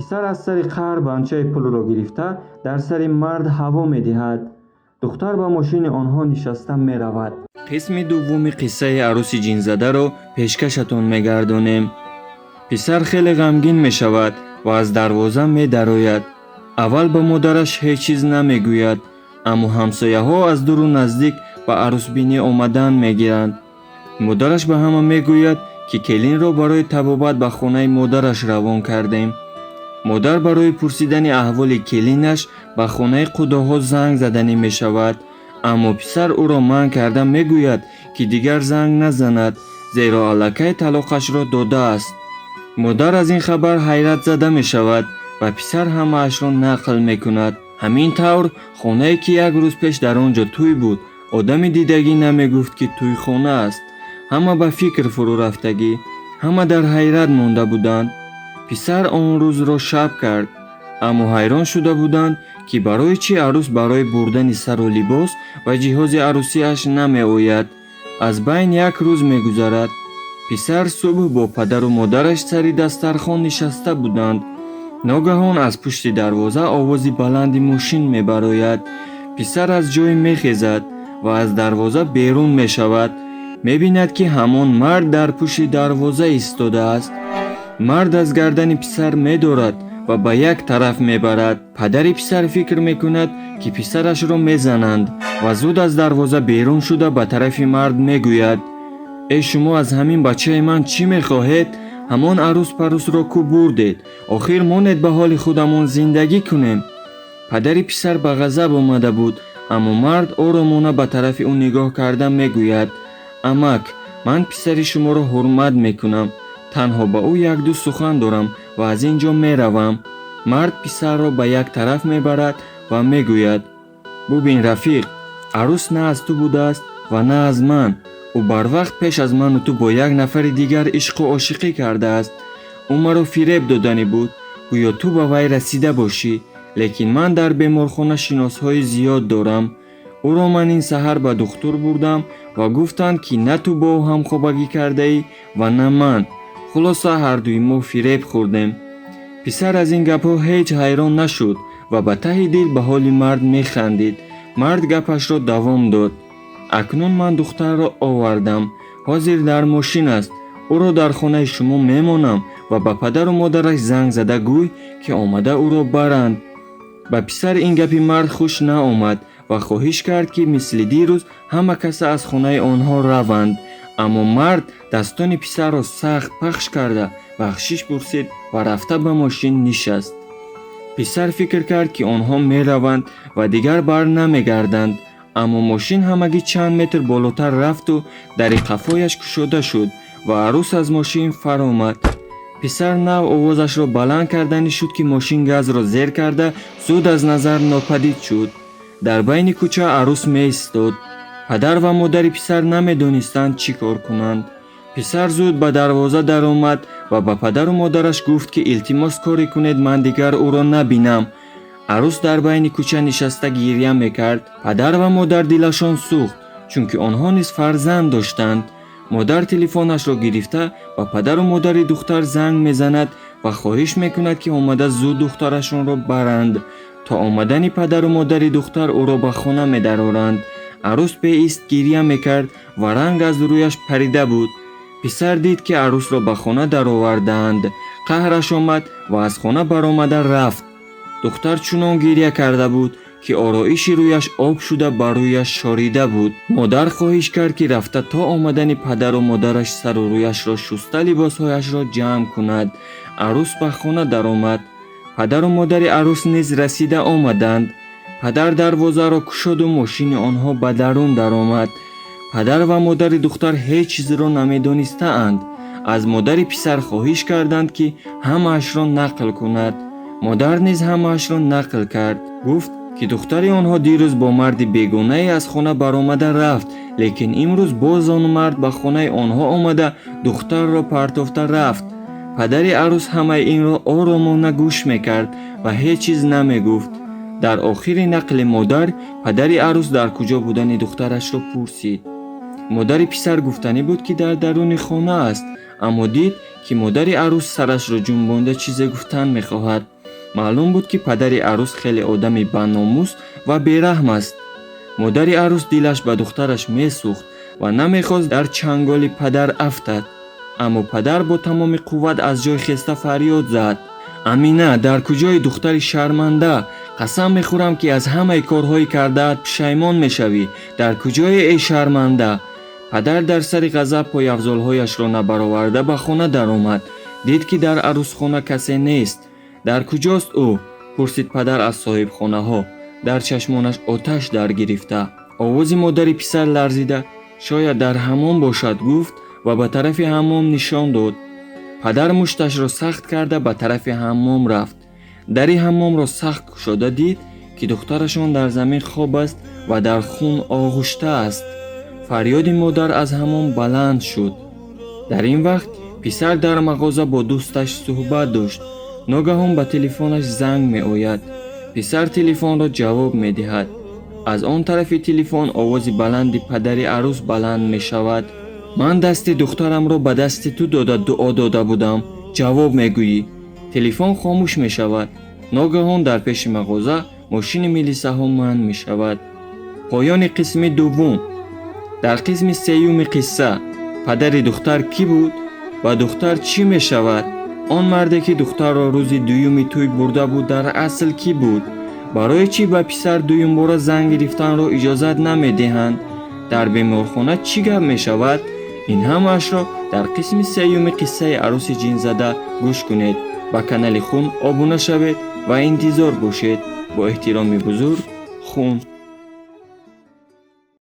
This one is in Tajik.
پسر از سر قهر بانچه پول را گرفته در سر مرد هوا می‌دهد. دختر با ماشین آنها نشسته می‌رود. قسم دوم قصه عروس جین زده را پیشکشتان می‌گردانیم. پسر خیلی غمگین می‌شود و از دروازه می‌دراید. اول به مادرش هیچ چیز نمی‌گوید، اما همسایه‌ها از دور و نزدیک به عروس بینی آمدن می‌گیرند. مادرش به همه می‌گوید که کلین را برای طبابت به خانه مادرش روان کردیم. مادر برای پرسیدن احوال کلینش به خانه قداها زنگ زدنی می شود، اما پسر او را منع کرده می گوید که دیگر زنگ نزند زیرا الکی طلاقش را داده است. مادر از این خبر حیرت زده می شود و پسر همه اش را نقل می کند. همین طور خانه که یک روز پیش در آنجا توی بود، آدمی دیدگی نمی گفت که توی خانه است. همه به فکر فرو رفتگی، همه در حیرت مانده بودند. پسر آن روز را شب کرد، اما حیران شده بودند که برای چی عروس برای بردن سر و لباس و جهاز عروسیش نمی آید. از بین یک روز می گذرد. پسر صبح با پدر و مادرش سر دسترخوان نشسته بودند. ناگهان از پشت دروازه آوازی بلند ماشین می براید. پسر از جای می خیزد و از دروازه بیرون می شود. می بیند که همان مرد در پشت دروازه ایستاده است. مرد از گردن پسر می دارد و به یک طرف می برد. پدر پسر فکر می کند که پسرش را می زنند و زود از دروازه بیرون شده به طرف مرد می گوید: ای شما از همین بچه من چی می خواهید؟ همان عروس پروس را کو بردید؟ آخر مانید به حال خودمان زندگی کنیم. پدر پسر به غضب آمده بود، اما مرد آرامانه به طرف او نگاه کرده می گوید: امک، من پسر شما را حرمت می کنم. تنها با او یک دو سخن دارم و از اینجا می روم. مرد پسر را به یک طرف می برد و می گوید: ببین رفیق، عروس نه از تو بوده است و نه از من. او بر وقت پیش از من و تو با یک نفر دیگر عشق و عاشقی کرده است. او مرا فریب دادنی بود گویا تو به وی رسیده باشی، لیکن من در بیمارخانه شناسهای زیاد دارم. او را من این سحر به دکتر بردم و گفتند که نه تو با او همخوابگی کرده ای و نه من. خلاصه هر دوی ما فریب خوردیم. پسر از این گپ‌ها هیچ حیران نشد و به ته دل به حال مرد می خندید. مرد گپش را دوام داد: اکنون من دختر را آوردم، حاضر در ماشین است. او را در خانه شما میمانم و به پدر و مادرش زنگ زده گوی که آمده او را برند. به پسر این گپی مرد خوش نآمد و خواهش کرد که مثل دیروز همه کس از خانه آنها روند. اما مرد دستان پسر را سخت پخش کرده بخشش پرسید و رفته به ماشین نشست. پسر فکر کرد که آنها می روند و دیگر بر نمی گردند، اما ماشین همگی چند متر بالاتر رفت و در قفایش گشوده شد و عروس از ماشین فر آمد. پسر نو آوازش را بلند کردنی شد که ماشین گاز را زیر کرده زود از نظر ناپدید شد. در بین کوچه عروس می ایستاد. پدر و مادر پسر نمی دانستند چی کار کنند. پسر زود به دروازه در آمد و به پدر و مادرش گفت که التماس کاری کنید من دیگر او را نبینم. عروس در بین کوچه نشسته گریه میکرد. پدر و مادر دلشان سوخت چونکه آنها نیز فرزند داشتند. مادر تلفنش را گرفته و پدر و مادر دختر زنگ میزند و خواهش میکند که آمده زود دخترشان را برند. تا آمدن پدر و مادر دختر او را به خانه می‌درآورند. عروس به ایست گریه میکرد و رنگ از رویش پریده بود. پسر دید که عروس را به خانه درآوردند. قهرش آمد و از خانه برآمده رفت. دختر چنان گریه کرده بود که آرایش رویش آب شده بر رویش شاریده بود. مادر خواهش کرد که رفته تا آمدن پدر و مادرش سر و رویش را شسته لباسهایش را جمع کند. عروس به خانه درآمد. پدر و مادر عروس نیز رسیده آمدند. پدر دروازه را گشود و ماشین آنها به درون درآمد. پدر و مادر دختر هیچ چیز را نمی‌دانستند. از مادر پسر خواهش کردند که همه‌اش را نقل کند. مادر نیز همه‌اش را نقل کرد. گفت که دختر آنها دیروز با مرد بیگانه از خانه برآمده رفت، لیکن امروز باز آن مرد به خانه آنها آمده دختر را پرتافته رفت. پدر عروس همه این را آرامانه گوش میکرد و هیچ چیز نمیگفت. در آخر نقل مادر پدر عروس در کجا بودن دخترش را پرسید. مادر پسر گفتنی بود که در درون خانه است، اما دید که مادر عروس سرش را جنبانده چیز گفتن میخواهد. маълум буд ки падари арӯс хеле одами баномус ва бераҳм аст. модари арӯс дилаш ба духтараш месӯхт ва намехост дар чанголи падар афтад. аммо падар бо тамоми қувват аз ҷой хеста фарёд зад: амина, дар куҷои духтари шарманда? қасам мехӯрам ки аз ҳамаи корҳои кардаат пушаймон мешавӣ. дар куҷое эй шарманда? падар дар сари ғазаб пояфзолҳояшро набароварда ба хона даромад. дид ки дар арӯсхона касе нест. дар куҷост ӯ? пурсид падар аз соҳибхонаҳо, дар чашмонаш оташ даргирифта. овози модари писар ларзида: шояд дар ҳаммом бошад, гуфт ва ба тарафи ҳаммом нишон дод. падар мушташро сахт карда ба тарафи ҳаммом рафт. дари ҳаммомро сахт кушода дид ки духтарашон дар замин хоб аст ва дар хун оғӯшта аст. фарёди модар аз ҳаммом баланд шуд. дар ин вақт писар дар мағоза бо дӯсташ суҳбат дошт. ногаҳон ба телефонаш занг меояд. писар телефонро ҷавоб медиҳад. аз он тарафи телефон овози баланди падари арӯс баланд мешавад: ман дасти духтарамро ба дасти ту дода дуо дода будам. ҷавоб мегӯӣ. телефон хомӯш мешавад. ногаҳон дар пеши мағоза мошини милисаҳо манъ мешавад. поёни қисми дуввум. дар қисми сеюми қисса падари духтар кӣ буд ва духтар чӣ мешавад? он марде ки духтарро рӯзи дуюми тӯй бурда буд дар асл кӣ буд? барои чӣ ба писар дуюмбора занг гирифтанро иҷозат намедиҳанд? дар беморхона чӣ гап мешавад? ин ҳамаашро дар қисми сеюми қиссаи арӯси ҷинзада гӯш кунед. ба канали Хун обуна шавед ва интизор бошед. бо эҳтироми бузург, Хун.